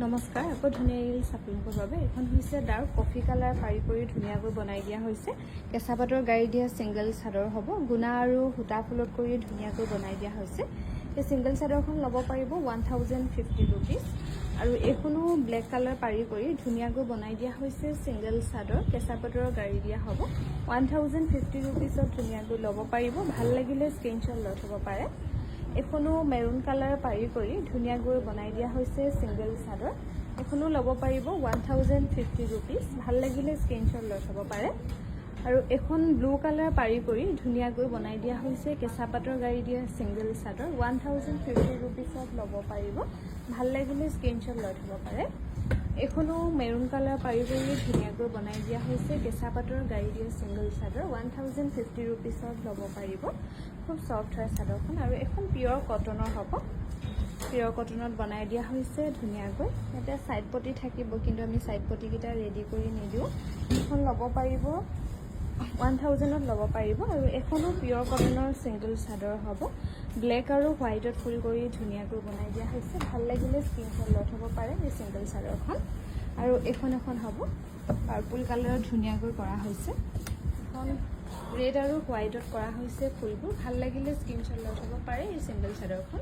নমস্কাৰ আকৌ ধুনীয়া ৰিলছ আপোনালোকৰ বাবে এখন হৈছে ডাৰ্ক কফি কালাৰ পাৰি কৰি ধুনীয়াকৈ বনাই দিয়া হৈছে কেঁচা পাতৰ গাড়ী দিয়া ছিংগল চাদৰ হ'ব গুণা আৰু সূতা ফুলত কৰি ধুনীয়াকৈ বনাই দিয়া হৈছে এই ছিংগল চাদৰখন ল'ব পাৰিব 1050 ৰুপিজ আৰু এইখনো ব্লেক কালাৰ পাৰি কৰি ধুনীয়াকৈ বনাই দিয়া হৈছে ছিংগল চাদৰ কেঁচা পাতৰ গাড়ী দিয়া হ'ব 1050 ৰুপিজত ধুনীয়াকৈ ল'ব পাৰিব ভাল লাগিলে স্ক্ৰীনশ্বট লৈ থ'ব পাৰে এখনো মেৰুন কালাৰ পাৰি কৰি ধুনীয়াকৈ বনাই দিয়া হৈছে ছিংগল চাদৰ এখনো ল'ব পাৰিব 1050 ৰুপিজ ভাল লাগিলে স্ক্ৰীনশ্বট লৈ থ'ব পাৰে আৰু এখন ব্লু কালাৰ পাৰি কৰি ধুনীয়াকৈ বনাই দিয়া হৈছে কেঁচা পাতৰ গাড়ী দিয়া ছিংগল চাদৰ 1050 ৰুপিজত ল'ব পাৰিব ভাল লাগিলে স্ক্ৰীনশ্বট লৈ থ'ব পাৰে এখনো মেৰুন কালাৰ পাৰি কৰি ধুনীয়াকৈ বনাই দিয়া হৈছে কেঁচা পাতৰ গাড়ী দিয়া ছিংগল চাদৰ 1050 ৰুপিজত ল'ব পাৰিব খুব সফ্ট হয় চাদৰখন আৰু এখন পিয়ৰ কটনৰ হ'ব পিয়ৰ কটনত বনাই দিয়া হৈছে ধুনীয়াকৈ ইয়াতে সাইড পটি থাকিব কিন্তু আমি সাইড পটিকেইটা ৰেডি কৰি নিদিওঁ এখন ল'ব পাৰিব 1000ত ল'ব পাৰিব আৰু এখনো পিয়ৰ কটনৰ ছিংগল চাদৰ হ'ব ব্লেক আৰু হোৱাইটত ফুল কৰি ধুনীয়াকৈ বনাই দিয়া হৈছে ভাল লাগিলে স্ক্ৰীনশ্বট লৈ থ'ব পাৰে এই ছিংগল চাদৰখন আৰু এখন হ'ব পাৰ্পল কালাৰত ধুনীয়াকৈ কৰা হৈছে এখন ৰেড আৰু হোৱাইটত কৰা হৈছে ফুলবোৰ ভাল লাগিলে স্ক্ৰীনশ্বট লৈ থ'ব পাৰে এই ছিংগল চাদৰখন